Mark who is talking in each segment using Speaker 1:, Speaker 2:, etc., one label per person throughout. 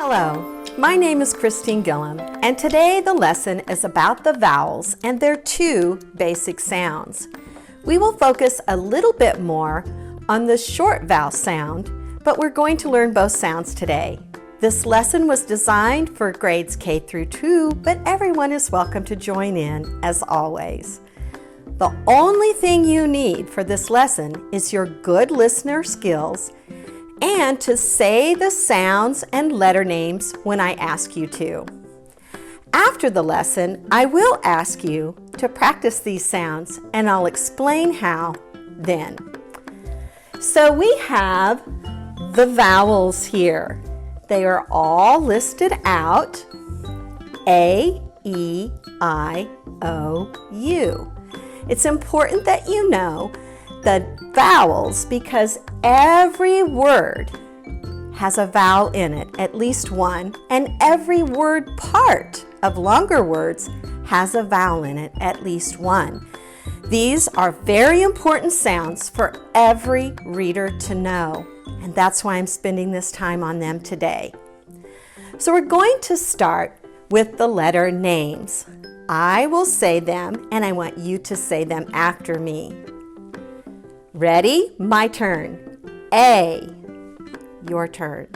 Speaker 1: Hello, my name is Christine Gillum, and today the lesson is about the vowels and their two basic sounds. We will focus a little bit more on the short vowel sound, but we're going to learn both sounds today. This lesson was designed for grades K through 2, but everyone is welcome to join in as always. The only thing you need for this lesson is your good listener skills and to say the sounds and letter names when I ask you to. After the lesson, I will ask you to practice these sounds and I'll explain how then. So we have the vowels here. They are all listed out, A, E, I, O, U. It's important that you know the vowels because every word has a vowel in it, at least one, and every word part of longer words has a vowel in it, at least one. These are very important sounds for every reader to know, and that's why I'm spending this time on them today. So we're going to start with the letter names. I will say them, and I want you to say them after me. Ready? My turn. A. Your turn.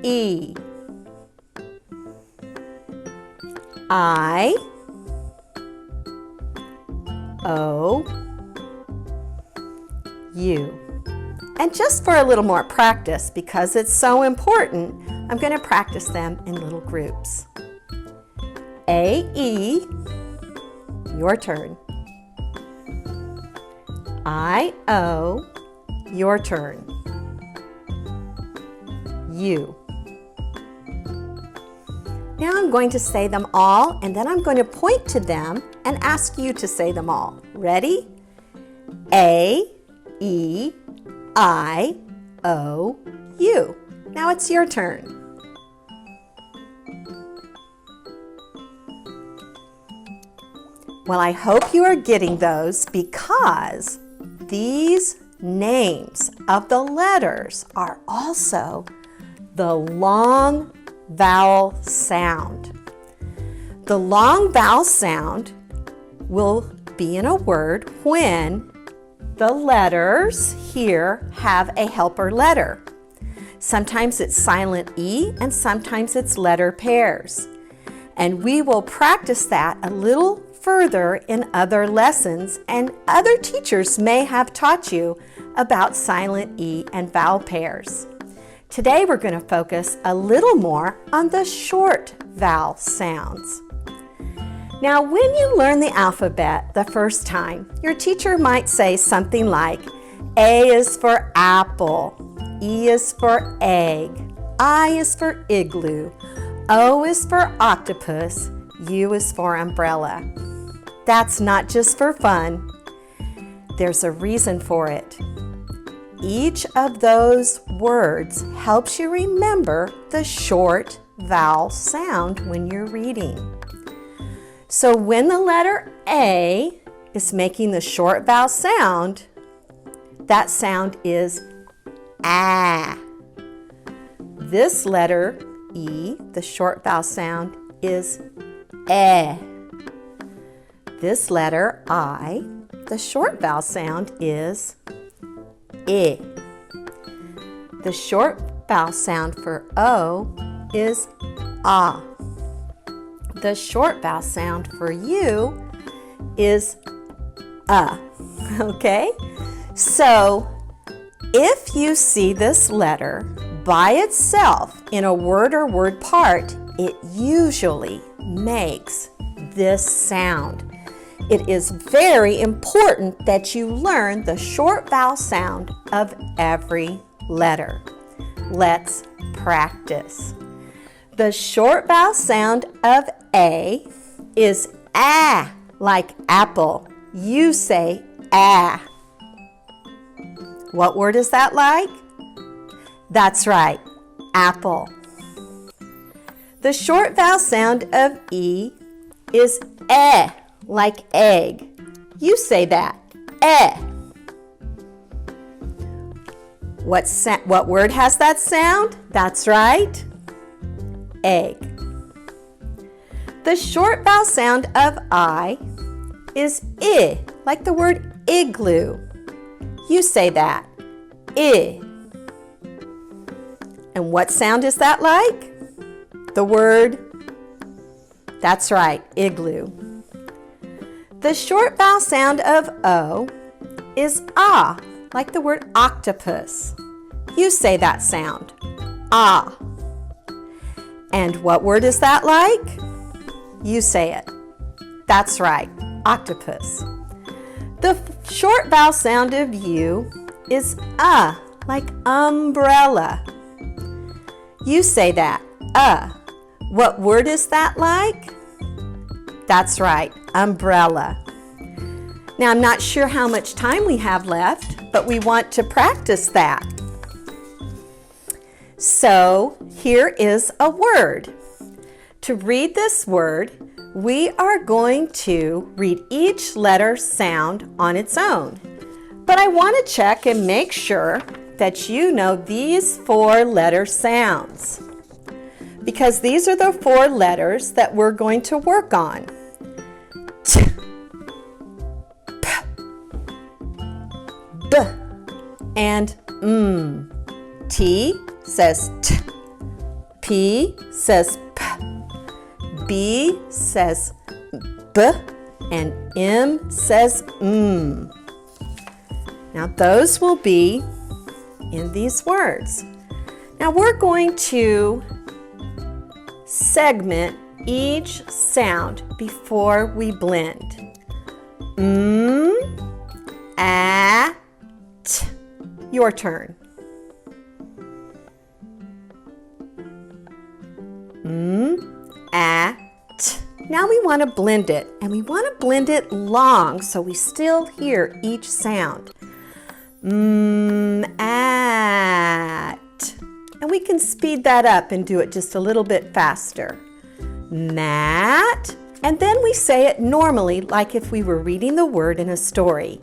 Speaker 1: E. I. O. U. And just for a little more practice, because it's so important, I'm going to practice them in little groups. A, E. Your turn. I, O, your turn. U. Now I'm going to say them all, and then I'm going to point to them and ask you to say them all. Ready? A, E, I, O, U. Now it's your turn. Well, I hope you are getting those because these names of the letters are also the long vowel sound. The long vowel sound will be in a word when the letters here have a helper letter. Sometimes it's silent E and sometimes it's letter pairs. And we will practice that a little further in other lessons, and other teachers may have taught you about silent E and vowel pairs. Today we're going to focus a little more on the short vowel sounds. Now, when you learn the alphabet the first time, your teacher might say something like, A is for apple, E is for egg, I is for igloo, O is for octopus, U is for umbrella. That's not just for fun. There's a reason for it. Each of those words helps you remember the short vowel sound when you're reading. So when the letter A is making the short vowel sound, that sound is ah. This letter E, the short vowel sound, is eh. This letter I, the short vowel sound, is I. The short vowel sound for O is ah. The short vowel sound for U is okay? So if you see this letter by itself in a word or word part, it usually makes this sound. It is very important that you learn the short vowel sound of every letter. Let's practice. The short vowel sound of A is ah, like apple. You say ah. What word is that like? That's right, apple. The short vowel sound of E is eh, like egg. You say that, eh. What word has that sound? That's right, egg. The short vowel sound of I is I, like the word igloo. You say that, I. And what sound is that like? The word, that's right, igloo. The short vowel sound of O is ah, like the word octopus. You say that sound, ah. And what word is that like? You say it. That's right, octopus. The short vowel sound of U is like umbrella. You say that, What word is that like? That's right, umbrella. Now, I'm not sure how much time we have left, but we want to practice that. So, here is a word. To read this word, we are going to read each letter sound on its own. But I want to check and make sure that you know these 4 letter sounds, because these are the 4 letters that we're going to work on. T, P, B, and M. T says T, P says P, B says B, and M says M. Now those will be in these words. Now we're going to segment each sound before we blend. A, T. Your turn. A, T. Now we want to blend it, and we want to blend it long so we still hear each sound. At. And we can speed that up and do it just a little bit faster. Mat. And then we say it normally, like if we were reading the word in a story.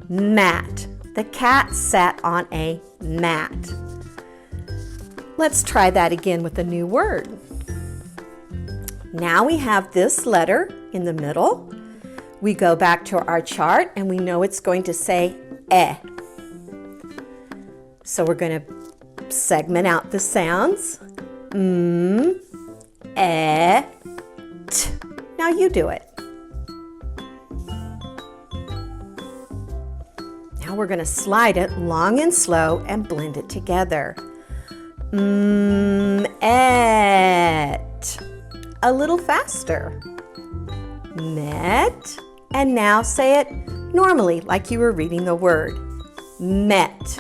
Speaker 1: Mat. The cat sat on a mat. Let's try that again with a new word. Now we have this letter in the middle. We go back to our chart and we know it's going to say eh. So we're going to segment out the sounds. Eh, t. Now you do it. Now we're going to slide it long and slow and blend it together. Et. A little faster. Met. And now say it normally, like you were reading the word. Met.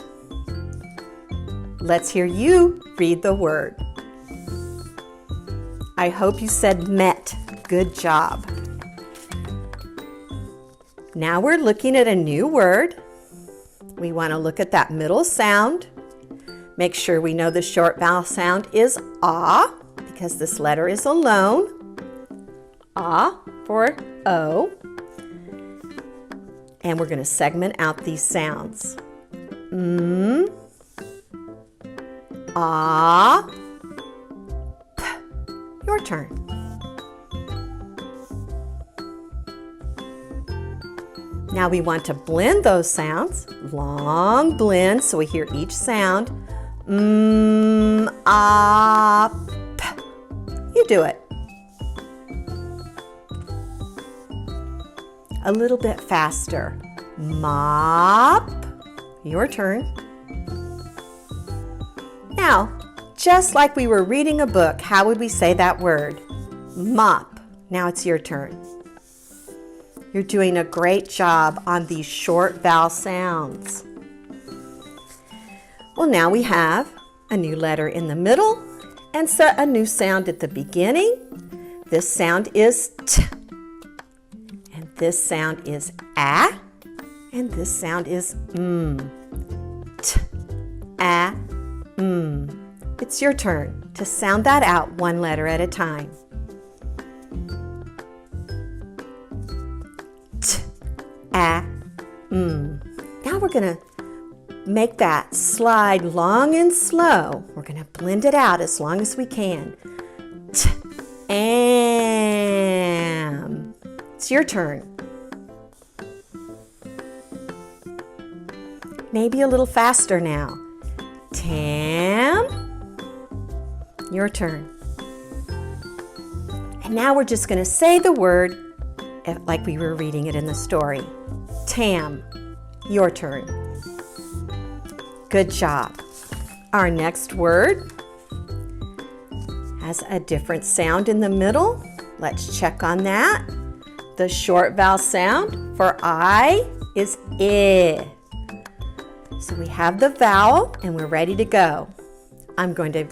Speaker 1: Let's hear you read the word. I hope you said met. Good job. Now we're looking at a new word. We want to look at that middle sound. Make sure we know the short vowel sound is ah, because this letter is alone. Ah for O. And we're going to segment out these sounds. Ah, P. Your turn. Now we want to blend those sounds. Long blend so we hear each sound. Ah, P. You do it. A little bit faster. Mop. Your turn. Now, just like we were reading a book, how would we say that word? Mop. Now it's your turn. You're doing a great job on these short vowel sounds. Well, now we have a new letter in the middle and so a new sound at the beginning. This sound is T. And this sound is A. And this sound is M. T, A, M. It's your turn to sound that out one letter at a time. T, A, M. Now we're going to make that slide long and slow. We're going to blend it out as long as we can. Am. It's your turn. Maybe a little faster now. Tam. Your turn. And now we're just going to say the word like we were reading it in the story. Tam. Your turn. Good job. Our next word has a different sound in the middle. Let's check on that. The short vowel sound for I is I. So we have the vowel and we're ready to go. I'm going to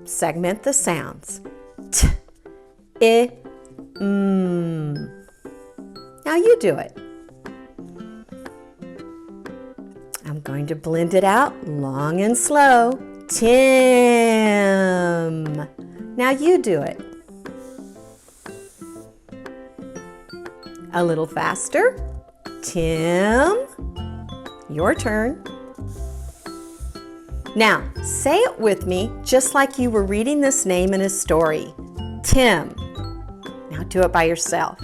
Speaker 1: segment the sounds. T, I, Now you do it. I'm going to blend it out long and slow. Tim. Now you do it. A little faster. Tim. Your turn. Now, say it with me just like you were reading this name in a story. Tim. Now do it by yourself.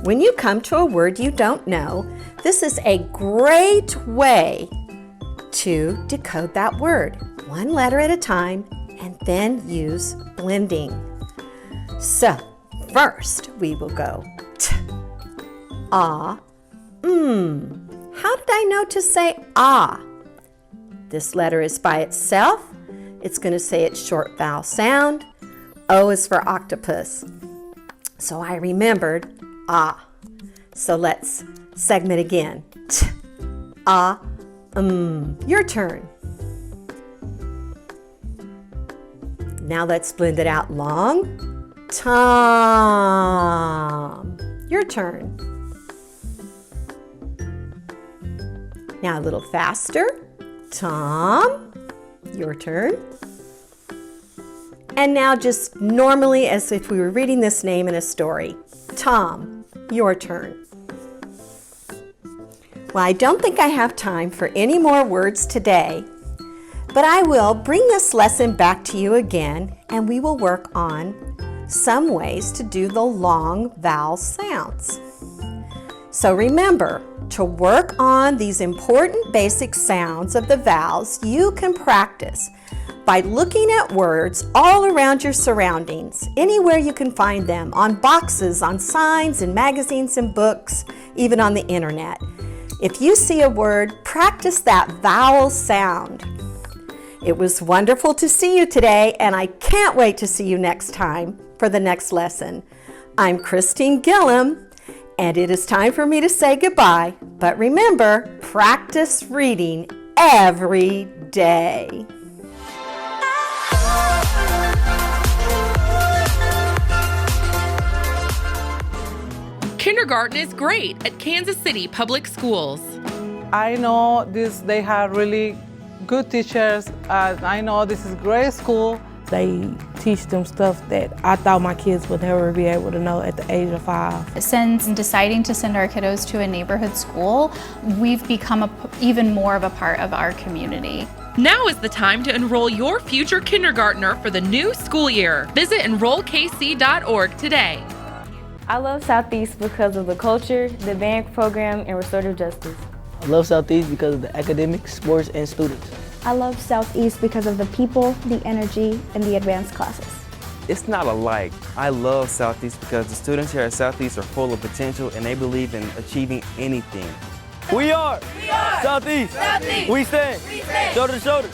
Speaker 1: When you come to a word you don't know, this is a great way to decode that word, one letter at a time, and then use blending. So, first we will go T, A, How did I know to say ah? This letter is by itself. It's going to say its short vowel sound. O is for octopus. So I remembered ah. So let's segment again. T, ah, Your turn. Now let's blend it out long. Tom. Your turn. Now a little faster. Tom. Your turn. And now just normally as if we were reading this name in a story. Tom. Your turn. Well, I don't think I have time for any more words today, but I will bring this lesson back to you again, and we will work on some ways to do the long vowel sounds. So remember, to work on these important basic sounds of the vowels, you can practice by looking at words all around your surroundings, anywhere you can find them, on boxes, on signs, in magazines and books, even on the internet. If you see a word, practice that vowel sound. It was wonderful to see you today, and I can't wait to see you next time for the next lesson. I'm Christine Gillum, and it is time for me to say goodbye. But remember, practice reading every day.
Speaker 2: Kindergarten is great at Kansas City Public Schools.
Speaker 3: I know they have really good teachers. I know this is a great school.
Speaker 4: They teach them stuff that I thought my kids would never be able to know at the age of 5.
Speaker 5: Since deciding to send our kiddos to a neighborhood school, we've become even more of a part of our community.
Speaker 2: Now is the time to enroll your future kindergartner for the new school year. Visit enrollkc.org today.
Speaker 6: I love Southeast because of the culture, the band program, and restorative justice.
Speaker 7: I love Southeast because of the academics, sports, and students.
Speaker 8: I love Southeast because of the people, the energy, and the advanced classes.
Speaker 9: It's not alike. I love Southeast because the students here at Southeast are full of potential and they believe in achieving anything.
Speaker 10: We are Southeast. Southeast. We stand shoulder to shoulder.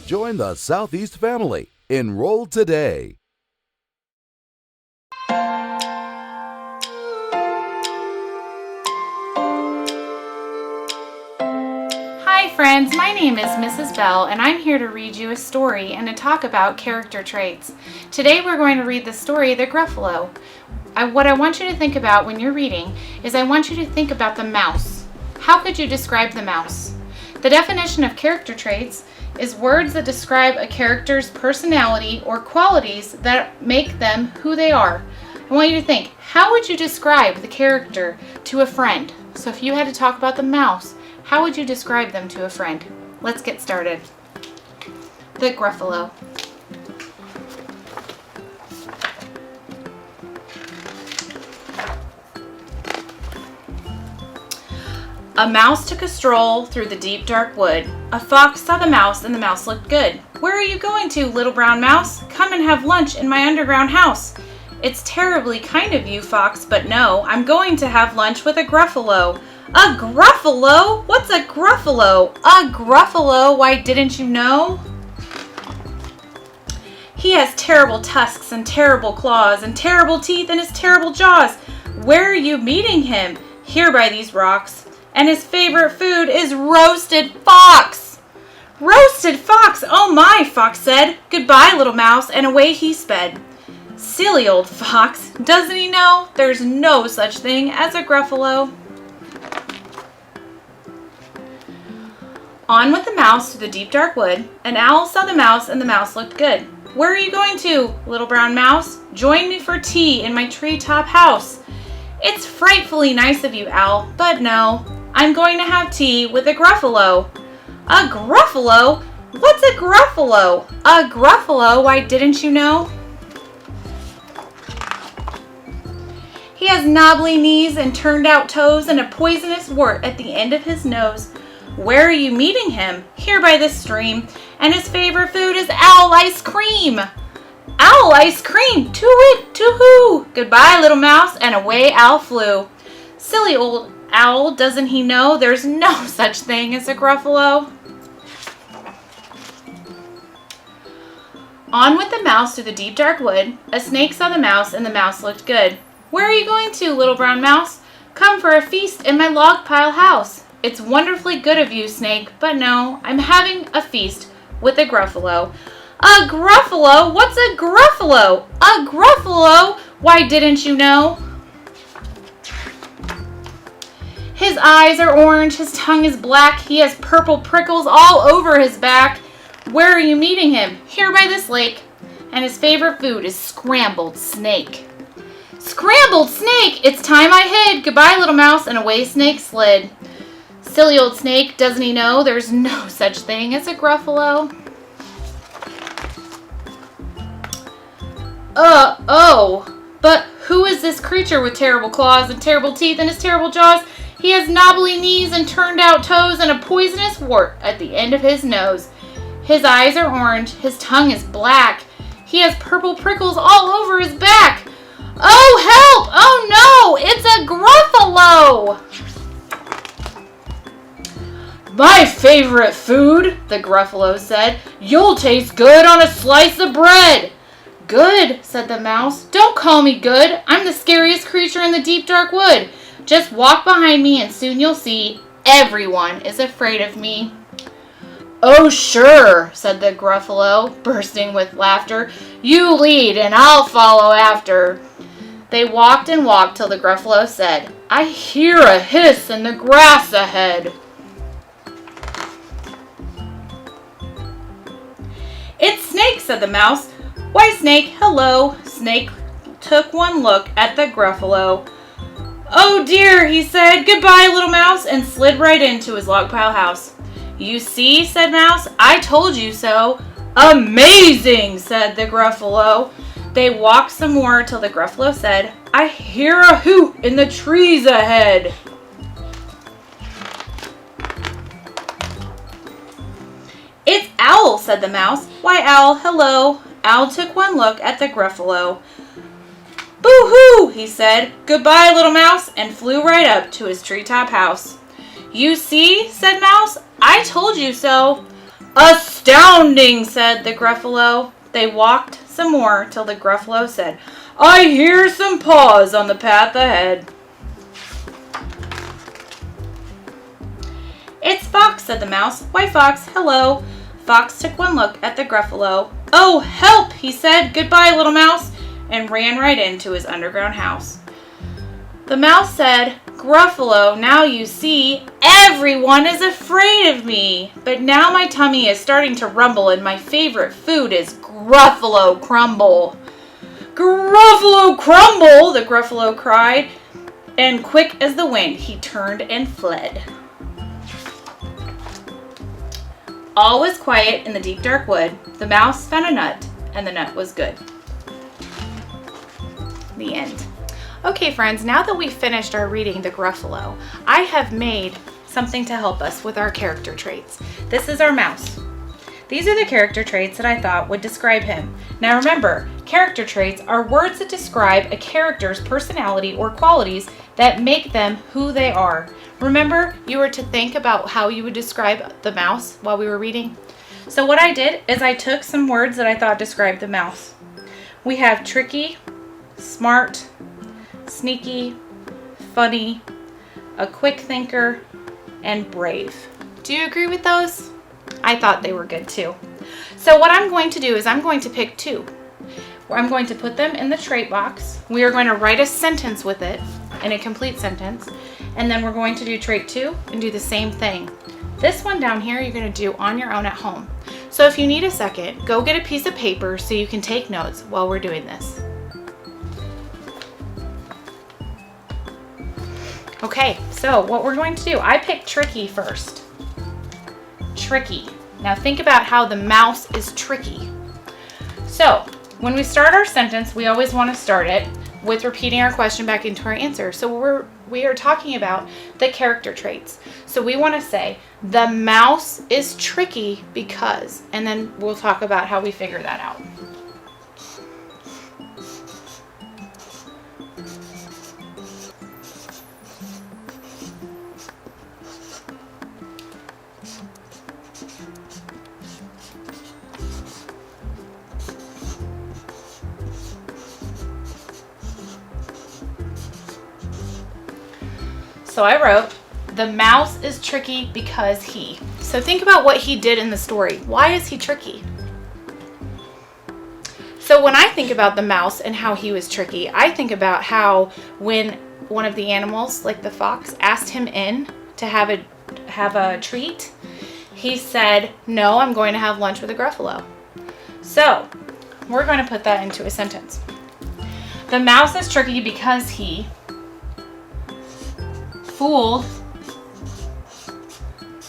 Speaker 11: Join the Southeast family. Enroll today.
Speaker 12: Hi friends, my name is Mrs. Bell and I'm here to read you a story and to talk about character traits. Today we're going to read the story The Gruffalo. What I want you to think about when you're reading is I want you to think about the mouse. How could you describe the mouse? The definition of character traits is words that describe a character's personality or qualities that make them who they are. I want you to think, how would you describe the character to a friend? So if you had to talk about the mouse, how would you describe them to a friend? Let's get started. The Gruffalo. A mouse took a stroll through the deep dark wood. A fox saw the mouse and the mouse looked good. Where are you going to, little brown mouse? Come and have lunch in my underground house. It's terribly kind of you, fox, but no, I'm going to have lunch with a Gruffalo. A Gruffalo? What's a Gruffalo? A Gruffalo, why didn't you know? He has terrible tusks and terrible claws and terrible teeth in his terrible jaws. Where are you meeting him? Here by these rocks. And his favorite food is roasted fox. Roasted fox, oh my, fox said. Goodbye, little mouse, and away he sped. Silly old fox, doesn't he know there's no such thing as a Gruffalo? On with the mouse through the deep dark wood. An owl saw the mouse and the mouse looked good. Where are you going to, little brown mouse? Join me for tea in my treetop house. It's frightfully nice of you, owl, but no, I'm going to have tea with a Gruffalo. A Gruffalo? What's a Gruffalo? A Gruffalo, why didn't you know? He has knobbly knees and turned out toes and a poisonous wart at the end of his nose. Where are you meeting him? Here by this stream. And his favorite food is owl ice cream. Owl ice cream, to-wit, to-hoo. Goodbye, little mouse, and away owl flew. Silly old owl, doesn't he know there's no such thing as a Gruffalo? On with the mouse through the deep dark wood. A snake saw the mouse and the mouse looked good. Where are you going to, little brown mouse? Come for a feast in my log pile house. It's wonderfully good of you, snake, but no, I'm having a feast with a Gruffalo. A Gruffalo? What's a Gruffalo? A Gruffalo? Why didn't you know? His eyes are orange, his tongue is black, he has purple prickles all over his back. Where are you meeting him? Here by this lake. And his favorite food is scrambled snake. Scrambled snake! It's time I hid. Goodbye, little mouse, and away snake slid. Silly old snake, doesn't he know there's no such thing as a Gruffalo? But who is this creature with terrible claws and terrible teeth and his terrible jaws? He has knobbly knees and turned out toes and a poisonous wart at the end of his nose. His eyes are orange, his tongue is black. He has purple prickles all over his back. Oh, help! Oh no, it's a Gruffalo! My favorite food, the Gruffalo said. You'll taste good on a slice of bread. Good, said the mouse. Don't call me good. I'm the scariest creature in the deep dark wood. Just walk behind me and soon you'll see everyone is afraid of me. Oh, sure, said the Gruffalo, bursting with laughter. You lead and I'll follow after. They walked and walked till the Gruffalo said, I hear a hiss in the grass ahead. It's Snake, said the mouse. Why, Snake, hello. Snake took one look at the Gruffalo. Oh dear, he said, goodbye, little mouse, and slid right into his log pile house. You see, said Mouse, I told you so. Amazing, said the Gruffalo. They walked some more till the Gruffalo said, I hear a hoot in the trees ahead. It's Owl, said the Mouse. Why, Owl, hello. Owl took one look at the Gruffalo. Boo-hoo, he said. Goodbye, little mouse, and flew right up to his treetop house. You see, said Mouse, I told you so. Astounding, said the Gruffalo. They walked some more till the Gruffalo said, I hear some paws on the path ahead. It's Fox, said the Mouse. Why, Fox, hello. Fox took one look at the Gruffalo. Oh, help, he said. Goodbye, little mouse, and ran right into his underground house. The mouse said, Gruffalo, now you see, everyone is afraid of me. But now my tummy is starting to rumble and my favorite food is Gruffalo crumble. "Gruffalo crumble," the Gruffalo cried, and quick as the wind he turned and fled. All was quiet in the deep dark wood. The mouse found a nut, and the nut was good. The end. Okay, friends, now that we've finished our reading the Gruffalo, I have made something to help us with our character traits. This is our mouse. These are the character traits that I thought would describe him. Now remember, character traits are words that describe a character's personality or qualities that make them who they are. Remember, you were to think about how you would describe the mouse while we were reading? So what I did is I took some words that I thought described the mouse. We have tricky, smart, sneaky, funny, a quick thinker, and brave. Do you agree with those? I thought they were good too. So what I'm going to do is I'm going to pick two. I'm going to put them in the trait box. We are going to write a sentence with it, in a complete sentence, and then we're going to do trait 2 and do the same thing. This one down here you're going to do on your own at home. So if you need a second, go get a piece of paper so you can take notes while we're doing this. Okay, so what we're going to do, I picked tricky first. Tricky. Now think about how the mouse is tricky. So when we start our sentence, we always want to start it with repeating our question back into our answer. So we are talking about the character traits. So we want to say, the mouse is tricky because, and then we'll talk about how we figure that out. So I wrote, the mouse is tricky because he. So think about what he did in the story. Why is he tricky? So when I think about the mouse and how he was tricky, I think about how when one of the animals, like the fox, asked him in to have a treat, he said, no, I'm going to have lunch with a Gruffalo. So we're going to put that into a sentence. The mouse is tricky because he fooled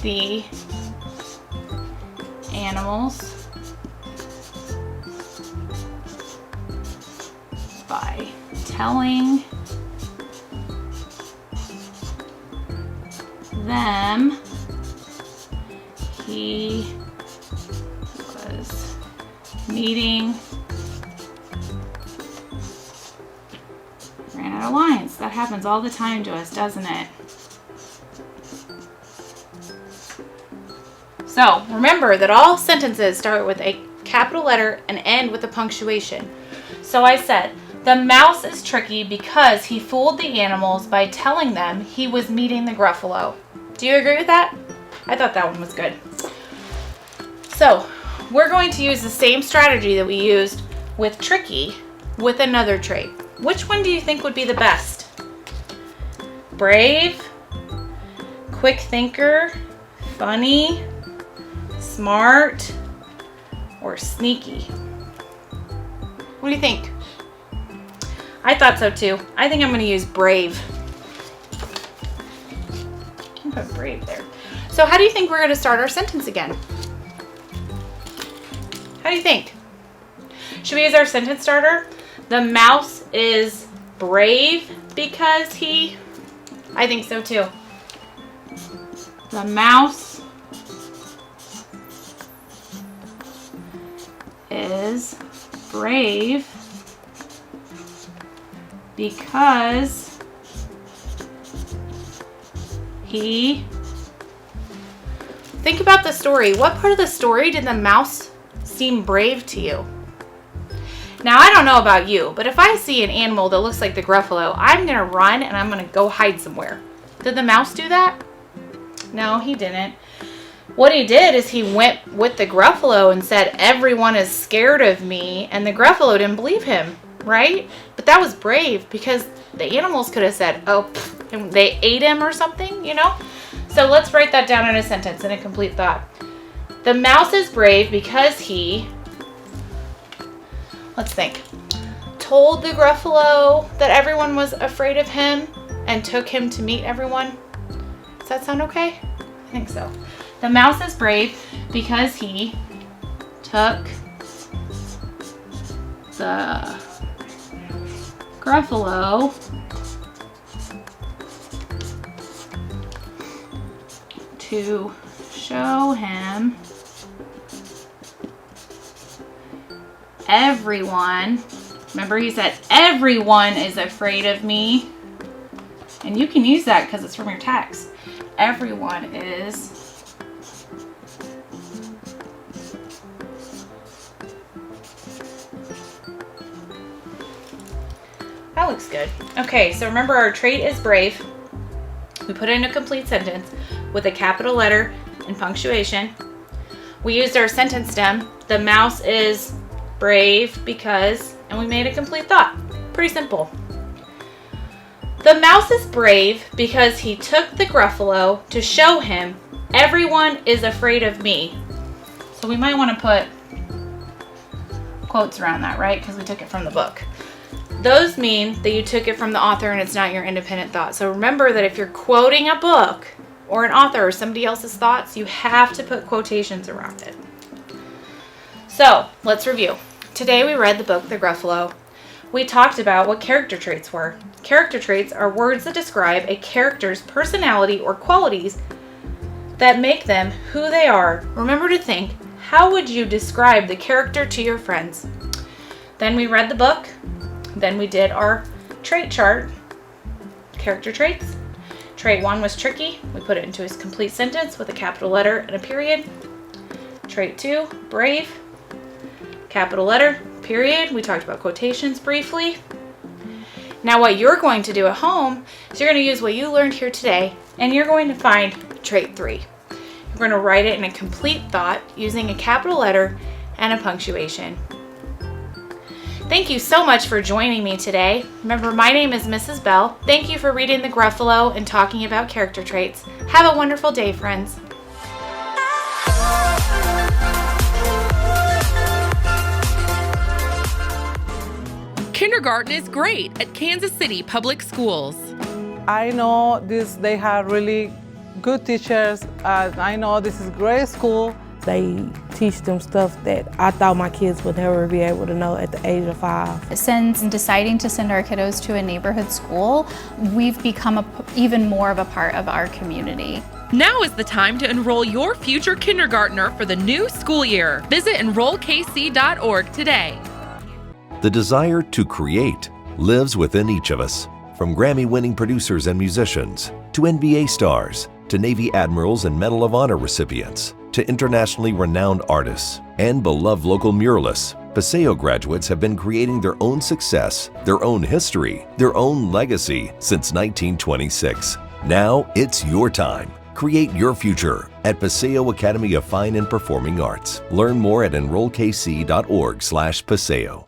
Speaker 12: the animals by telling them he was meeting. Ran out of lines. That happens all the time to us, doesn't it? So remember that all sentences start with a capital letter and end with a punctuation. So I said, the mouse is tricky because he fooled the animals by telling them he was meeting the Gruffalo. Do you agree with that? I thought that one was good. So we're going to use the same strategy that we used with tricky with another trait. Which one do you think would be the best? Brave, quick thinker, funny, smart, or sneaky? What do you think? I thought so too. I think I'm going to use brave. I'm going to put brave there. So how do you think we're going to start our sentence again? How do you think? Should we use our sentence starter? The mouse is brave because he... I think so too. The mouse is brave because he... Think about the story. What part of the story did the mouse seem brave to you? Now, I don't know about you, but if I see an animal that looks like the Gruffalo, I'm going to run and I'm going to go hide somewhere. Did the mouse do that? No, he didn't. What he did is he went with the Gruffalo and said, everyone is scared of me, and the Gruffalo didn't believe him, right? But that was brave because the animals could have said, oh, pfft, and they ate him or something, you know? So let's write that down in a sentence, in a complete thought. The mouse is brave because he... Let's think. told the Gruffalo that everyone was afraid of him and took him to meet everyone? Does that sound okay? I think so. The mouse is brave because he took the Gruffalo to show him everyone. Remember, he said everyone is afraid of me. And you can use that because it's from your text. Everyone is that looks good. Okay, so remember our trait is brave. We put it in a complete sentence with a capital letter and punctuation. We used our sentence stem. The mouse is brave because, and we made a complete thought. Pretty simple. The mouse is brave because he took the Gruffalo to show him everyone is afraid of me. So we might want to put quotes around that, right? Because we took it from the book. Those mean that you took it from the author and it's not your independent thought. So remember that if you're quoting a book or an author or somebody else's thoughts, you have to put quotations around it. So let's review. Today we read the book, The Gruffalo. We talked about what character traits were. Character traits are words that describe a character's personality or qualities that make them who they are. Remember to think, how would you describe the character to your friends? Then we read the book. Then we did our trait chart, character traits. Trait 1 was tricky. We put it into his complete sentence with a capital letter and a period. Trait 2, brave, capital letter, period. We talked about quotations briefly. Now what you're going to do at home is you're going to use what you learned here today and you're going to find trait 3. You're going to write it in a complete thought using a capital letter and a punctuation. Thank you so much for joining me today. Remember, my name is Mrs. Bell. Thank you for reading The Gruffalo and talking about character traits. Have a wonderful day, friends.
Speaker 2: Kindergarten is great at Kansas City Public Schools.
Speaker 3: I know they have really good teachers. I know this is a great school.
Speaker 4: They teach them stuff that I thought my kids would never be able to know at the age of 5.
Speaker 5: Since deciding to send our kiddos to a neighborhood school, we've become even more of a part of our community.
Speaker 2: Now is the time to enroll your future kindergartner for the new school year. Visit enrollkc.org today.
Speaker 13: The desire to create lives within each of us. From Grammy-winning producers and musicians, to NBA stars, to Navy admirals and Medal of Honor recipients, to internationally renowned artists and beloved local muralists, Paseo graduates have been creating their own success, their own history, their own legacy since 1926. Now it's your time. Create your future at Paseo Academy of Fine and Performing Arts. Learn more at enrollkc.org/Paseo.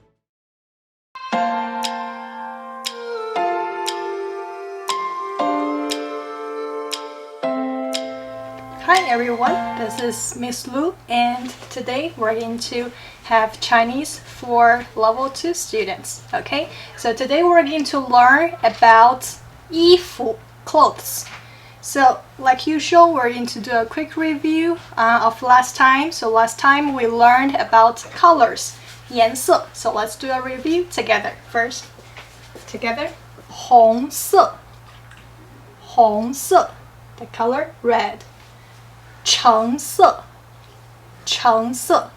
Speaker 14: Hi everyone, this is Miss Lu, and today we're going to have Chinese for level 2 students. Okay, so today we're going to learn about 衣服, clothes. So like usual, we're going to do a quick review of last time. So last time we learned about colors, 颜色. So let's do a review together. First, together, 红色, 红色, the color red. 橙色, 橙色,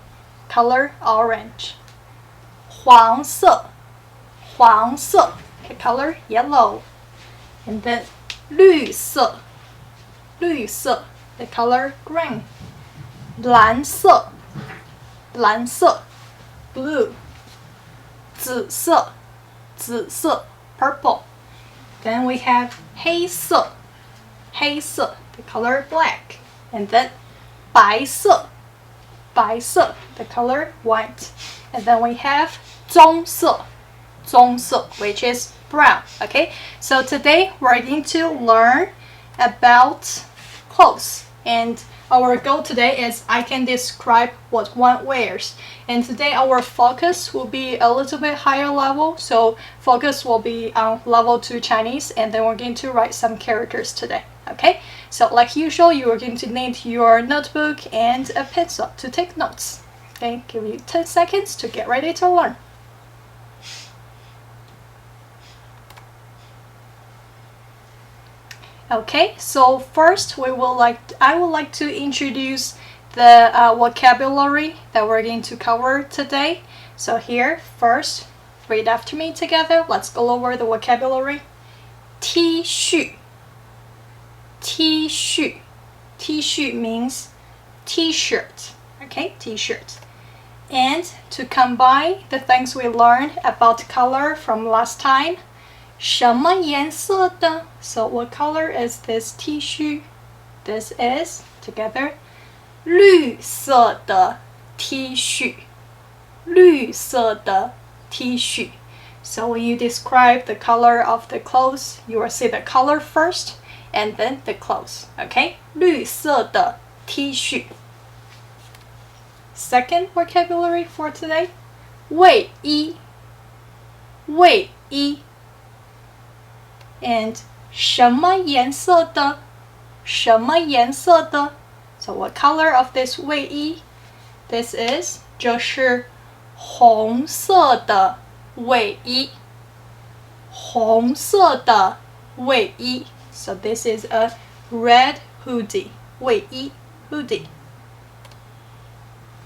Speaker 14: color orange. 黄色, 黄色, the color yellow. And then 绿色, 绿色, the color green. 蓝色, 蓝色, blue. 紫色, 紫色, purple. Then we have 黑色, 黑色, the color black. And then 白色, 白色, the color white. And then we have 棕色, 棕色, which is brown. Okay, so today we're going to learn about clothes. And our goal today is I can describe what one wears. And today our focus will be a little bit higher level. So focus will be on level 2 Chinese, and then we're going to write some characters today. Okay, so like usual, you are going to need your notebook and a pencil to take notes. Okay, give you 10 seconds to get ready to learn. Okay, so first I would like to introduce the vocabulary that we're going to cover today. So here, first, read after me together. Let's go over the vocabulary. T-shirt. T-shirt. T-shirt means t-shirt. Okay, t-shirt. And to combine the things we learned about color from last time, 什么颜色的? So what color is this T-shirt? This is, together, 绿色的 T-shirt. 绿色的 T-shirt. So when you describe the color of the clothes, you will say the color first and then the clothes. Okay? 绿色的 T-shirt. Second vocabulary for today, 卫衣. 卫衣. And 什么颜色的? 什么颜色的? So what color of this 卫衣? This is 就是红色的卫衣。红色的卫衣。So this is a red hoodie. 卫衣 hoodie.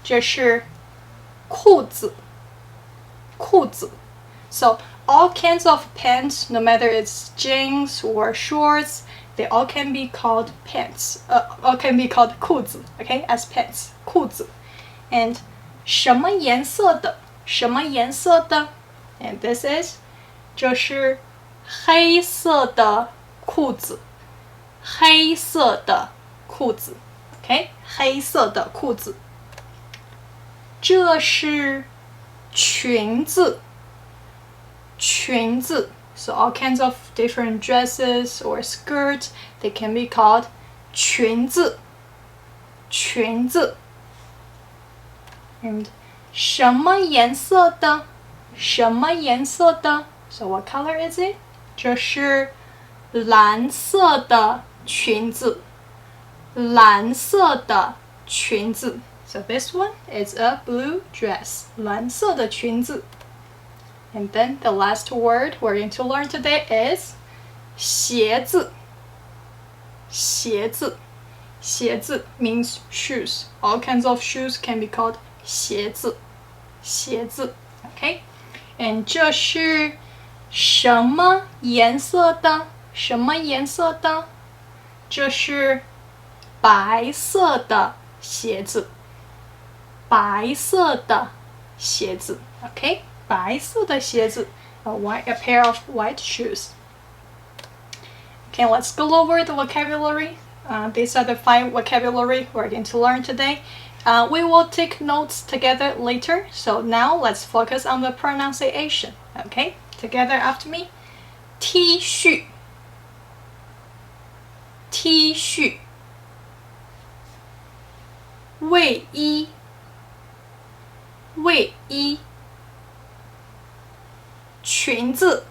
Speaker 14: 这是裤子。裤子。So all kinds of pants, no matter it's jeans or shorts, they all can be called pants. All can be called 裤子, okay, as pants. 裤子. And 什么颜色的? 什么颜色的? And this is 就是黑色的裤子。黑色的裤子. Okay, 黑色的裤子。这是裙子。裙子. So all kinds of different dresses or skirts, they can be called 裙子。裙子。And 什么颜色的？什么颜色的？ So what color is it? 这是蓝色的裙子。蓝色的裙子。So this one is a blue dress. 蓝色的裙子。And then the last word we're going to learn today is 鞋子。鞋子。鞋子 means shoes. All kinds of shoes can be called 鞋子。鞋子 Okay? And 这是什么颜色的？什么颜色的？这是白色的鞋子。白色的鞋子 Okay? 白色的鞋子 a pair of white shoes. Okay, let's go over the vocabulary. These are the 5 vocabulary we're going to learn today. We will take notes together later. So now let's focus on the pronunciation. Okay, together after me. T-shirt. T-shirt. 卫衣。卫衣。裙子。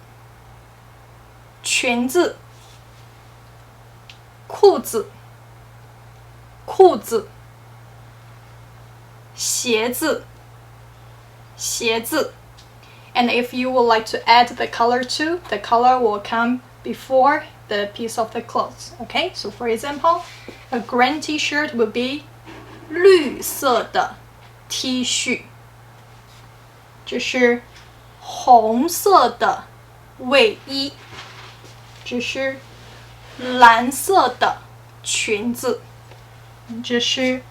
Speaker 14: 裙子。裤子。裤子。鞋子。鞋子。And if you would like to add the color too, the color will come before the piece of the clothes. Okay, so for example, a green t-shirt would be 绿色的 T-shirt. 这是红色的卫衣。这是蓝色的裙子。这是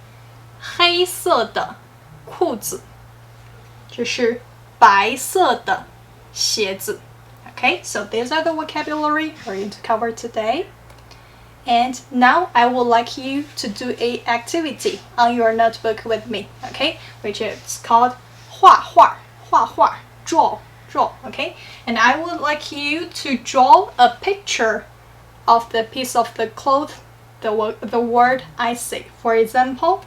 Speaker 14: 黑色的裤子。这是白色的鞋子。Okay, so these are the vocabulary we're going to cover today. And now I would like you to do an activity on your notebook with me, okay? Which is called 画画, 画画, draw, okay? And I would like you to draw a picture of the piece of the cloth the word I say. For example,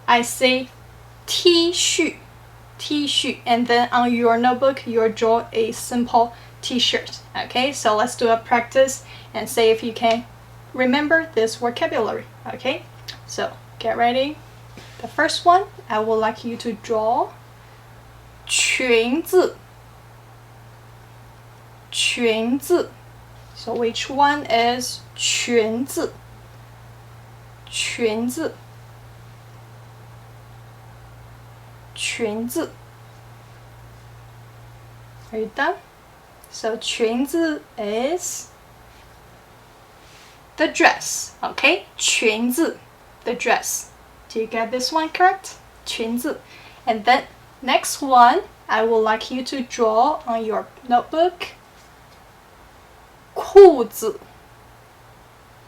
Speaker 14: I say T-shirt, T-shirt, and then on your notebook you'll draw a simple T-shirt. Okay, so let's do a practice and see if you can remember this vocabulary. Okay, so get ready. The first one, I would like you to draw 裙子, 裙子. So which one is 裙子? 裙子, 裙子. Are you done? So 裙子 is the dress. Okay, 裙子, the dress. Do you get this one correct? 裙子. And then next one, I would like you to draw on your notebook 裤子,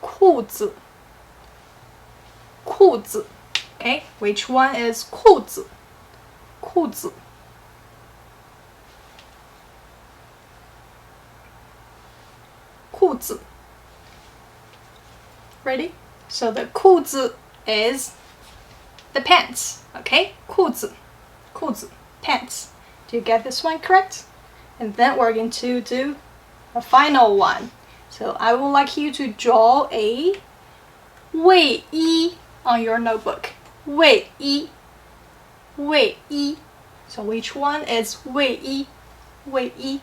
Speaker 14: 裤子, 裤子. Okay, which one is 裤子? 裤子. Ready? So the 裤子 is the pants. Okay, 裤子, 裤子, pants. Do you get this one correct? And then we're going to do a final one. So I would like you to draw a 卫衣 on your notebook. 卫衣, 卫衣. So which one is 卫衣? 卫衣,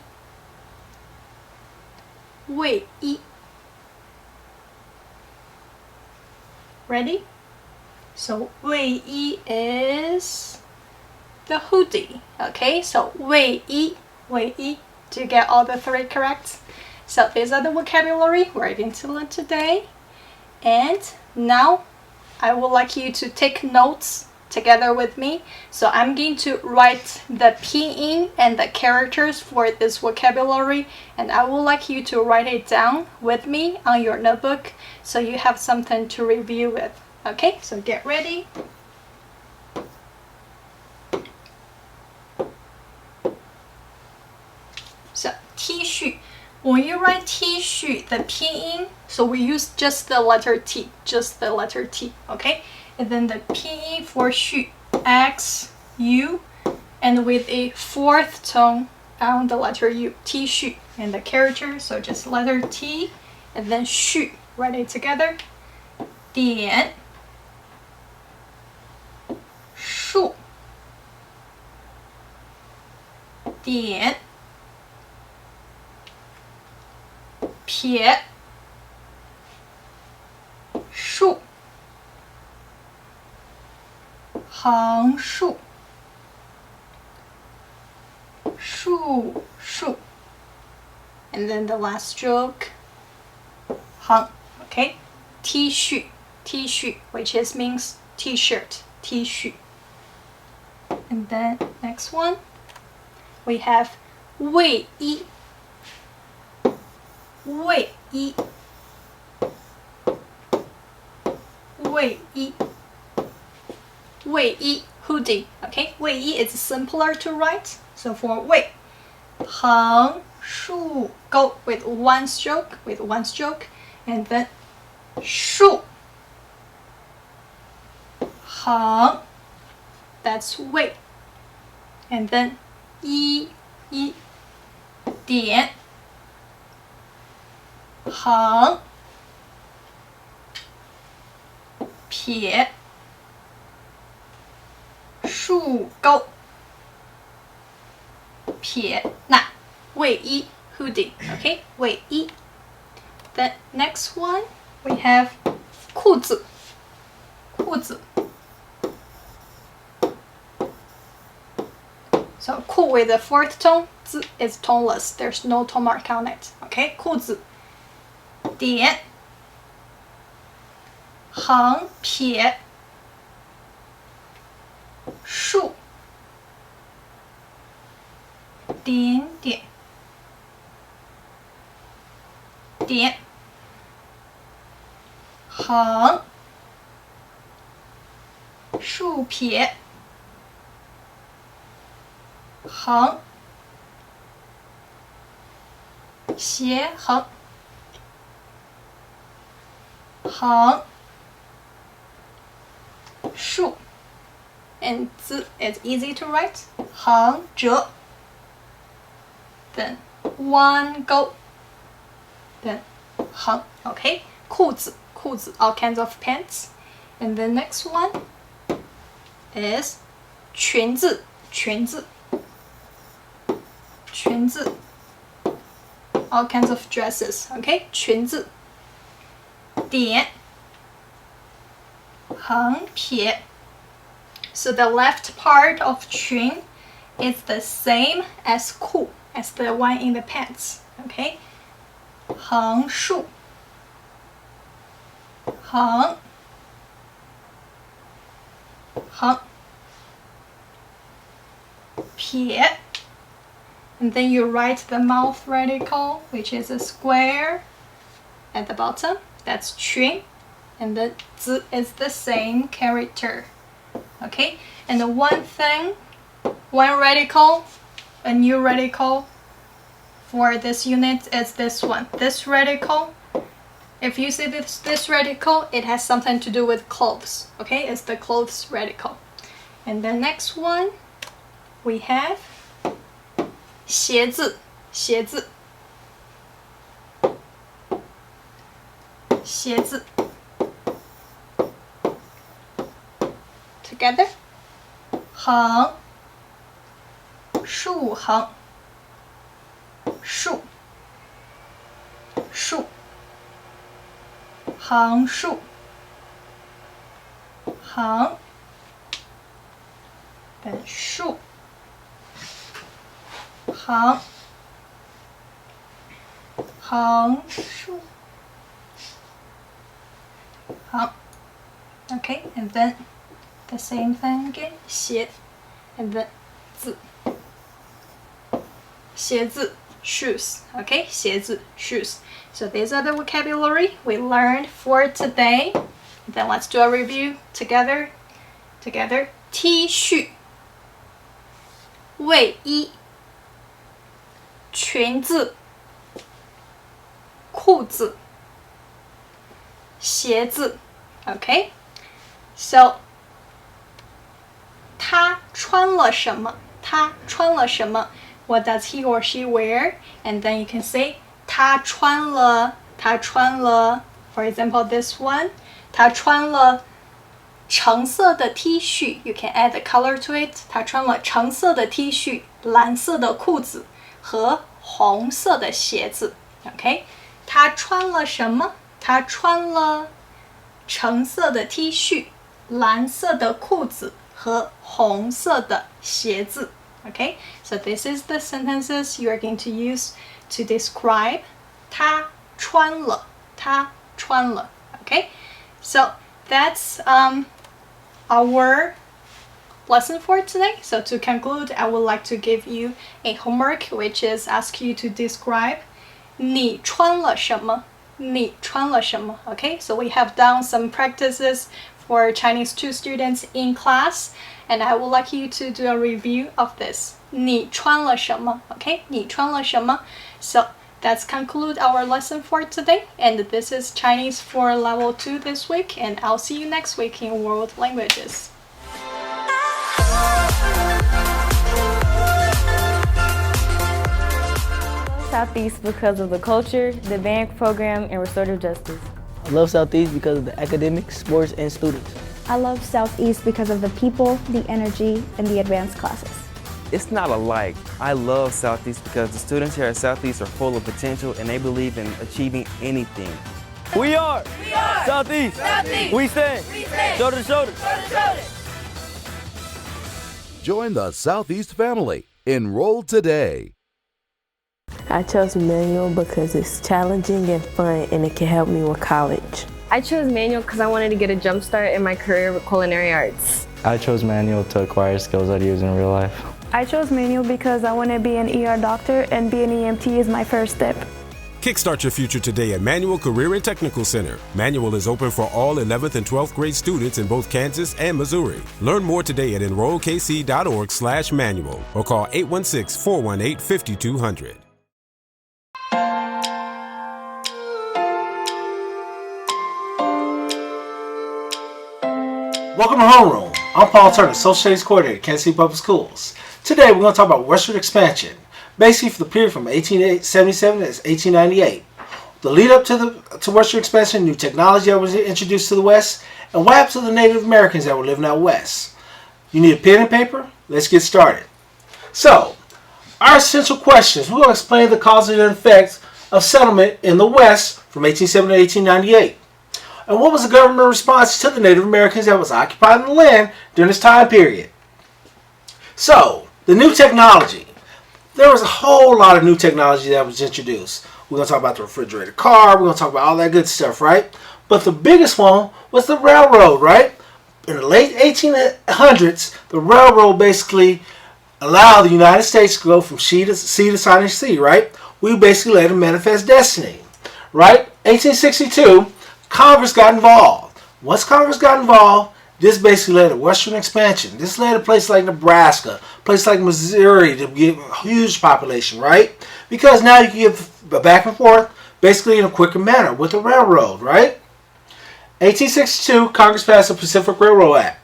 Speaker 14: 卫衣. Ready? So 卫衣 is the hoodie. Okay, so 卫衣, 卫衣. Do you get all the three correct? So these are the vocabulary we're going to learn today. And now I would like you to take notes together with me. So I'm going to write the pinyin and the characters for this vocabulary, and I would like you to write it down with me on your notebook so you have something to review with. Okay, so get ready. So T-shirt. When you write T-shirt, the pinyin, so we use just the letter T, just the letter T, okay? And then the pinyin for shirt, X, U, and with a fourth tone on the letter U, T-shirt, and the character, so just letter T, and then shirt, write it together. 点 树 点 撇 树 横树 树树 and then the last stroke 横 okay, T-shirt, T-shirt, which is means T-shirt, T-shirt. And then next one we have 卫衣 卫衣 卫衣 卫衣 hoodie. Okay, 卫衣 is simpler to write. So for 卫 横竖 go with one stroke, and then 竖 横 that's 卫 and then 衣 点 横 撇 竖钩 撇捺 卫衣 hoodie. Okay, 卫衣. Then next one we have 裤子 裤子. So 裤 with the fourth tone, 字 is toneless. There's no tone mark on it. Okay, 裤子 点 横撇 竖 点点 点 横 竖撇 横 斜横横 树 and z is easy to write 横折 then one go then 横 okay 裤子 all kinds of pants and the next one is 裙子 all kinds of dresses okay 裙子 点 横撇 so the left part of 裙 is the same as 裤 as the one in the pants okay 横竖 横 撇 and then you write the mouth radical which is a square at the bottom that's 裙 and the z is the same character okay and the one radical a new radical for this unit is this one this radical if you see this radical it has something to do with clothes okay it's the clothes radical and the next one we have 鞋子 鞋子 together 横 竖横 竖 横竖 横 then 竖 横 竖 横 okay and then the same thing again 鞋 and then 字 鞋子 shoes okay 鞋子 shoes so these are the vocabulary we learned for today then let's do a review together T 恤 卫衣 裙子 裤子 鞋子 okay so 他穿了什么 what does he or she wear and then you can say 他穿了 for example this one 他穿了橙色的 T 恤 you can add the color to it 他穿了橙色的 T 恤蓝色的裤子和红色的鞋子 okay 他穿了什么他穿了橙色的 T 恤蓝色的裤子和红色的鞋子 okay so this is the sentences you are going to use to describe 他穿了 okay so that's our lesson for today so to conclude I would like to give you a homework which is ask you to describe 你穿了什么 okay so we have done some practices for Chinese 2 students in class and I would like you to do a review of this 你穿了什么 okay 你穿了什么 so that's conclude our lesson for today and this is Chinese for level 2 this week and I'll see you next week in world languages
Speaker 6: Southeast because of the culture, the band program, and restorative justice.
Speaker 7: I love Southeast because of the academics, sports, and students.
Speaker 8: I love Southeast because of the people, the energy, and the advanced classes.
Speaker 9: It's not alike. I love Southeast because the students here at Southeast are full of potential and they believe in achieving anything.
Speaker 10: We are Southeast. We stand shoulder to shoulder.
Speaker 11: Join the Southeast family. Enroll today.
Speaker 4: I chose manual because it's challenging and fun and it can help me with college.
Speaker 6: I chose manual because I wanted to get a jump start in my career with culinary arts.
Speaker 15: I chose manual to acquire skills I'd use in real life.
Speaker 8: I chose manual because I want to be an ER doctor and be an EMT is my first step.
Speaker 16: Kickstart your future today at Manual Career and Technical Center. Manual is open for all 11th and 12th grade students in both Kansas and Missouri. Learn more today at enrollkc.org/manual or call 816-418-5200.
Speaker 17: Welcome to Homeroom. I'm Paul Turner, Social Studies Coordinator at Kansas City Public Schools. Today we're going to talk about westward expansion, basically for the period from 1877 to 1898. The lead up to westward expansion, new technology that was introduced to the West, and what happened to the Native Americans that were living out West. You need a pen and paper? Let's get started. So, our essential questions. We're going to explain the causes and effects of settlement in the West from 1870 to 1898. And what was the government response to the Native Americans that was occupying the land during this time period? So, the new technology. There was a whole lot of new technology that was introduced. We're going to talk about the refrigerator car. We're going to talk about all that good stuff, right? But the biggest one was the railroad, right? In the late 1800s, the railroad basically allowed the United States to go from sea to sign to sea, right? We basically let them manifest destiny, right? 1862, Congress got involved. Once Congress got involved, this basically led to western expansion. This led to places like Nebraska, places like Missouri to get a huge population, right? Because now you can get back and forth basically in a quicker manner with the railroad, right? 1862, Congress passed the Pacific Railroad Act.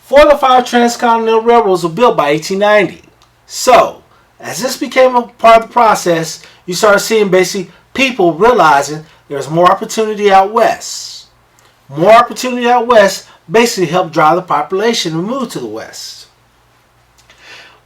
Speaker 17: 4 of the 5 transcontinental railroads were built by 1890. So, as this became a part of the process, you started seeing basically people realizing there's more opportunity out west. More opportunity out west basically helped drive the population to move to the west.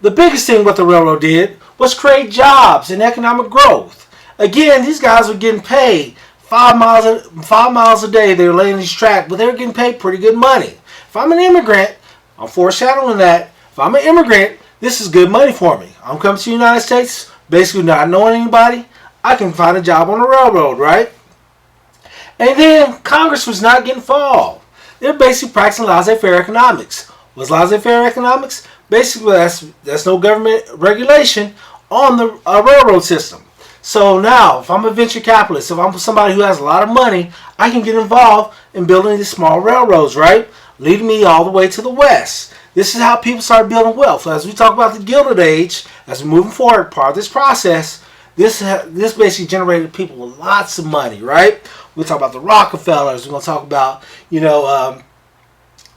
Speaker 17: The biggest thing what the railroad did was create jobs and economic growth. Again, these guys were getting paid 5 miles a day. They were laying these tracks, but they were getting paid pretty good money. If I'm an immigrant, I'm foreshadowing that. If I'm an immigrant, this is good money for me. I'm coming to the United States, basically not knowing anybody. I can find a job on the railroad, right? And then Congress was not getting involved. They're basically practicing laissez-faire economics. What's laissez-faire economics? Basically, that's no government regulation on the railroad system. So now, if I'm a venture capitalist, if I'm somebody who has a lot of money, I can get involved in building these small railroads, right? Leading me all the way to the west. This is how people start building wealth. As we talk about the Gilded Age, as we're moving forward, part of this process, this basically generated people lots of money, right? We'll talk about the Rockefellers. We're going to talk about,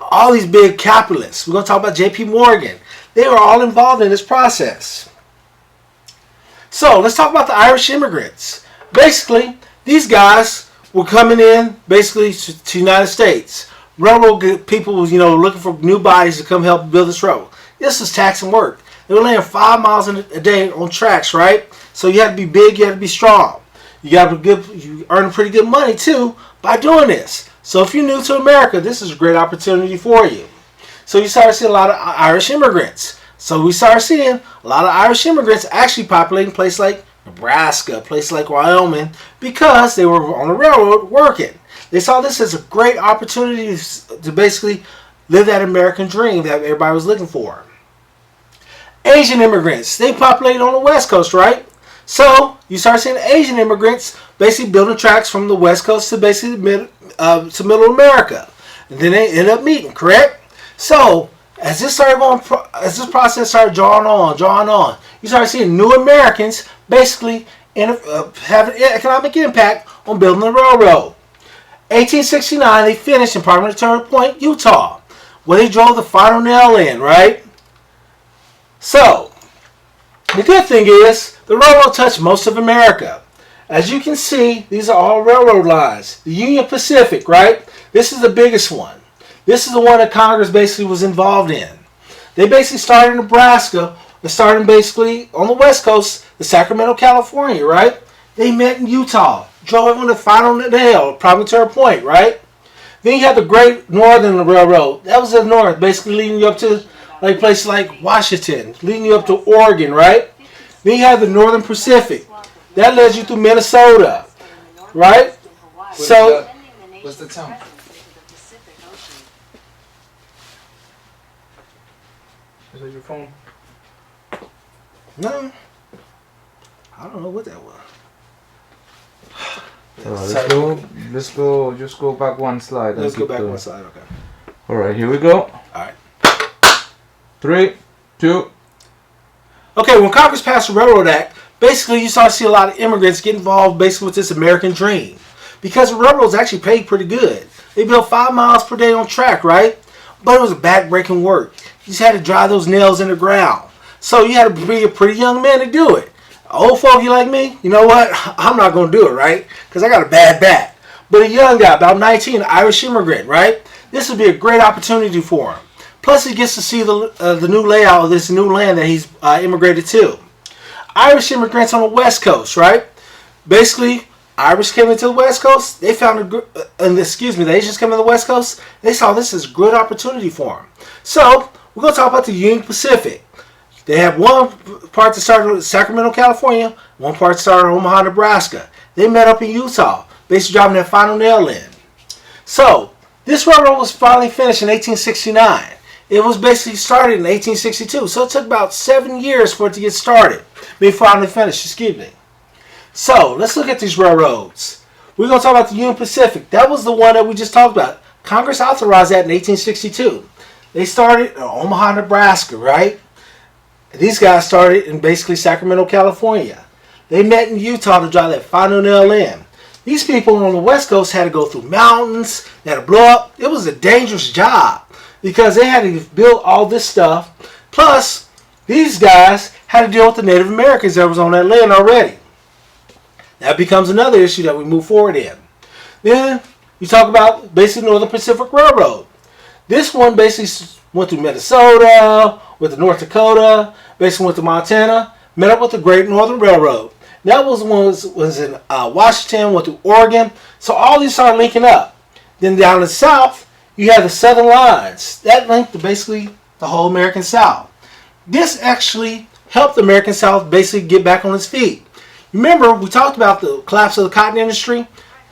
Speaker 17: all these big capitalists. We're going to talk about J.P. Morgan. They were all involved in this process. So let's talk about the Irish immigrants. Basically, these guys were coming in basically to the United States. Railroad people was, looking for new bodies to come help build this road. This was taxing work. They were laying 5 miles a day on tracks, right? So you had to be big, you had to be strong. You earn pretty good money too by doing this. So if you're new to America, this is a great opportunity for you. So you start seeing a lot of Irish immigrants. So we start seeing a lot of Irish immigrants actually populating places like Nebraska, places like Wyoming, because they were on the railroad working. They saw this as a great opportunity to basically live that American dream that everybody was looking for. Asian immigrants, they populated on the West Coast, right? So you start seeing Asian immigrants basically building tracks from the West Coast to basically to Middle America, and then they end up meeting. Correct? So as this process started drawing on, you start seeing new Americans basically have an economic impact on building the railroad. 1869, they finished in Parliamentary Point, Utah, where they drove the final nail in. Right? So the good thing is, the railroad touched most of America. As you can see, these are all railroad lines. The Union Pacific, right? This is the biggest one. This is the one that Congress basically was involved in. They basically started in Nebraska, and started basically on the West Coast, the Sacramento, California, right? They met in Utah, drove on the final nail, Parliamentary Point, right? Then you have the Great Northern Railroad. That was the north, basically leading you up to places like Washington, leading you up to Oregon, right? Then you have the Northern Pacific. That led you through Minnesota, right?
Speaker 18: What's the town? Is that your phone?
Speaker 17: No. I don't know what that was.
Speaker 18: Let's go. Just go back one slide.
Speaker 17: Let's go back one slide. Okay.
Speaker 18: All right. Here we go.
Speaker 17: All right.
Speaker 18: 3, 2.
Speaker 17: Okay. When Congress passed the Railroad Act, basically you start to see a lot of immigrants get involved basically with this American dream, because the railroads actually paid pretty good. They built 5 miles per day on track, right? But it was back-breaking work. You just had to drive those nails in the ground. So you had to be a pretty young man to do it. Old fogey like me, you know what? I'm not going to do it, right? Because I got a bad back. But a young guy, about 19, an Irish immigrant, right? This would be a great opportunity for him. Plus, he gets to see the new layout of this new land that he's immigrated to. Irish immigrants on the West Coast, right? Basically, Irish came into the West Coast. They found the Asians came to the West Coast. They saw this as a good opportunity for them. So, we're going to talk about the Union Pacific. They have one part that started in Sacramento, California. One part started in Omaha, Nebraska. They met up in Utah, basically driving that final nail in. So, this railroad was finally finished in 1869. It was basically started in 1862. So, it took about 7 years for it to get started. Be finally finished, excuse me. So, let's look at these railroads. We're going to talk about the Union Pacific. That was the one that we just talked about. Congress authorized that in 1862. They started in Omaha, Nebraska, right? These guys started in basically Sacramento, California. They met in Utah to drive that final nail in. These people on the West Coast had to go through mountains, they had to blow up. It was a dangerous job because they had to build all this stuff. Plus, these guys had to deal with the Native Americans that was on that land already. That becomes another issue that we move forward in. Then you talk about basically Northern Pacific Railroad. This one basically went through Minnesota, went to North Dakota, basically went to Montana, met up with the Great Northern Railroad. That was in Washington, went to Oregon. So all these started linking up. Then down in the South, you had the Southern Lines. That linked to basically the whole American South. This actually helped the American South basically get back on its feet. Remember, we talked about the collapse of the cotton industry.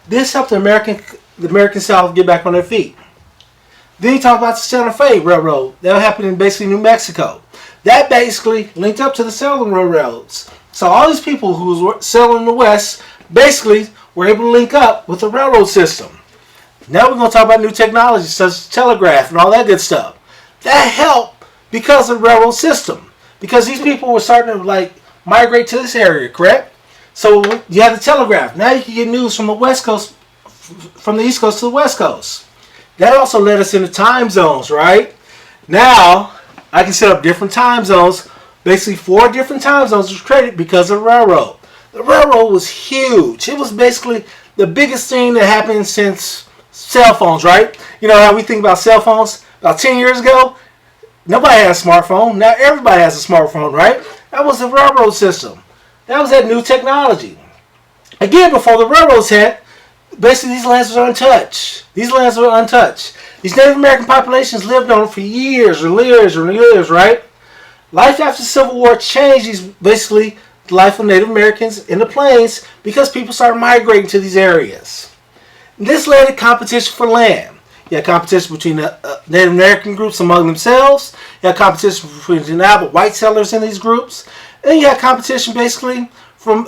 Speaker 17: This helped the American South get back on their feet. Then you talk about the Santa Fe Railroad. That happened in basically New Mexico. That basically linked up to the Southern railroads. So all these people who was selling in the West basically were able to link up with the railroad system. Now we're going to talk about new technology such as telegraph and all that good stuff. That helped because of the railroad system. Because these people were starting to migrate to this area, correct? So you have the telegraph. Now you can get news from the West Coast, from the East Coast to the West Coast. That also led us into time zones, right? Now, I can set up different time zones. Basically, 4 different time zones was created because of the railroad. The railroad was huge. It was basically the biggest thing that happened since cell phones, right? You know how we think about cell phones? About 10 years ago, nobody had a smartphone. Now everybody has a smartphone, right? That was the railroad system. That was that new technology. Again, before the railroads hit, basically these lands were untouched. These lands were untouched. These Native American populations lived on them for years, right? Life after the Civil War changed basically the life of Native Americans in the plains because people started migrating to these areas. This led to competition for land. You had competition between the Native American groups among themselves. You had competition between the now white settlers in these groups. And you had competition basically from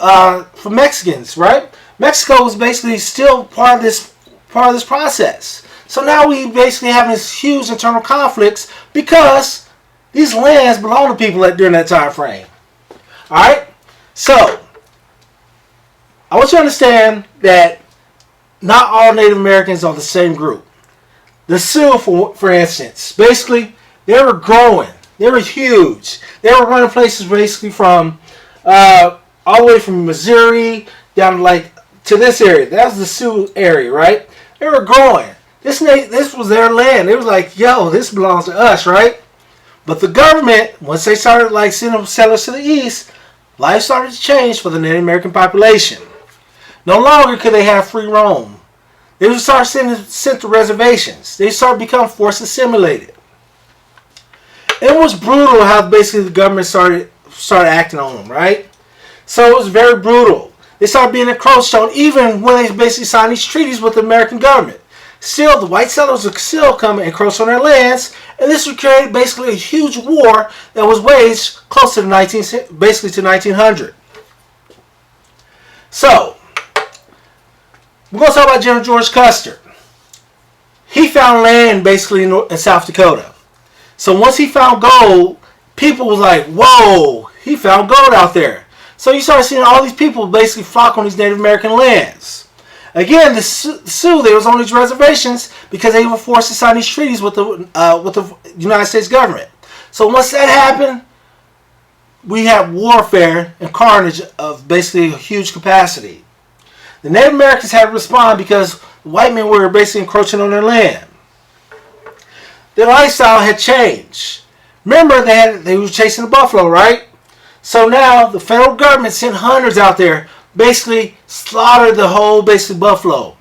Speaker 17: Mexicans, right? Mexico was basically still part of this process. So now we basically have this huge internal conflicts because these lands belong to people during that time frame. All right. So I want you to understand that not all Native Americans are the same group. The Sioux, for instance, basically they were growing. They were huge. They were running places basically from all the way from Missouri down to this area. That was the Sioux area, right? They were growing. This was their land. It was like, yo, this belongs to us, right? But the government, once they started sending settlers to the east, life started to change for the Native American population. No longer could they have free roam. They would start sent to reservations. They started becoming forced assimilated. It was brutal how basically the government started acting on them, right? So it was very brutal. They started being encroached on even when they basically signed these treaties with the American government. Still, the white settlers would still come and encroach on their lands, and this would create basically a huge war that was waged close to to 1900. So, we're going to talk about General George Custer. He found land basically in South Dakota. So once he found gold, people was like, whoa, he found gold out there. So you start seeing all these people basically flock on these Native American lands. Again, the Sioux, they was on these reservations because they were forced to sign these treaties with the United States government. So once that happened, we had warfare and carnage of basically a huge capacity. The Native Americans had to respond because the white men were basically encroaching on their land. Their lifestyle had changed. Remember, they were chasing the buffalo, right? So now the federal government sent hunters out there, basically slaughtered the whole buffalo.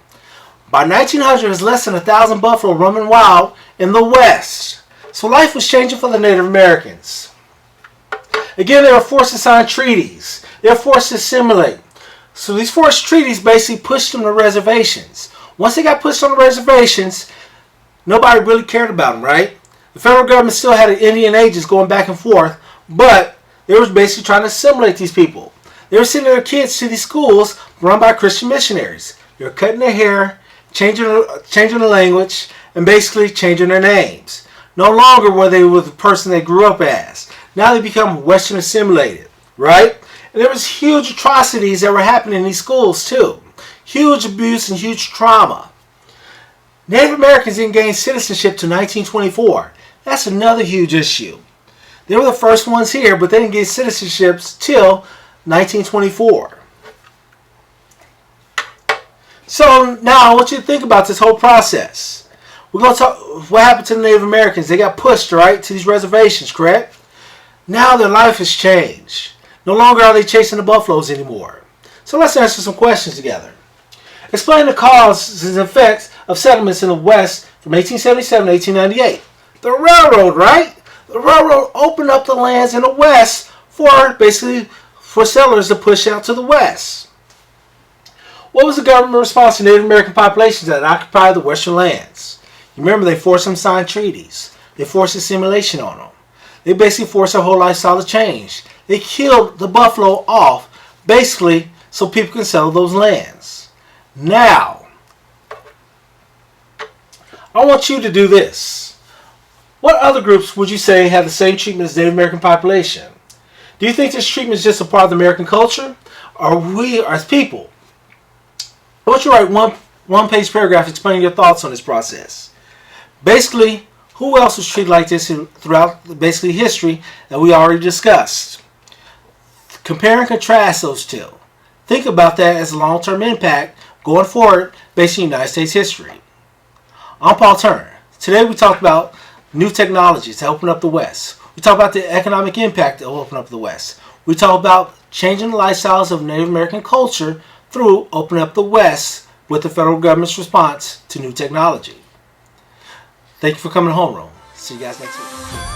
Speaker 17: By 1900, there was less than 1,000 buffalo roaming wild in the West. So life was changing for the Native Americans. Again, they were forced to sign treaties. They were forced to assimilate. So these forced treaties basically pushed them to reservations. Once they got pushed on the reservations, nobody really cared about them, right? The federal government still had Indian agents going back and forth, but they were basically trying to assimilate these people. They were sending their kids to these schools run by Christian missionaries. They were cutting their hair, changing the language, and basically changing their names. No longer were they with the person they grew up as. Now they become Western assimilated, right? And there was huge atrocities that were happening in these schools too. Huge abuse and huge trauma. Native Americans didn't gain citizenship till 1924. That's another huge issue. They were the first ones here, but they didn't get citizenships till 1924. So now I want you to think about this whole process. We're going to talk what happened to the Native Americans. They got pushed, right, to these reservations, correct? Now their life has changed. No longer are they chasing the buffaloes anymore. So let's answer some questions together. Explain the causes and effects of settlements in the West from 1877 to 1898. The railroad, right? The railroad opened up the lands in the West for settlers to push out to the West. What was the government response to Native American populations that occupied the Western lands? You remember, they forced them to sign treaties. They forced assimilation on them. They basically forced their whole lifestyle to change. They killed the buffalo off, basically, so people can settle those lands. Now, I want you to do this. What other groups would you say have the same treatment as the Native American population? Do you think this treatment is just a part of the American culture? Or we, as people? I want you to write one-page paragraph explaining your thoughts on this process. Basically, who else was treated like this throughout basically history that we already discussed? Compare and contrast those two. Think about that as a long-term impact going forward based on United States history. I'm Paul Turner. Today we talked about new technologies to open up the West. We talked about the economic impact to open up the West. We talked about changing the lifestyles of Native American culture through opening up the West with the federal government's response to new technology. Thank you for coming to Homeroom. See you guys next week.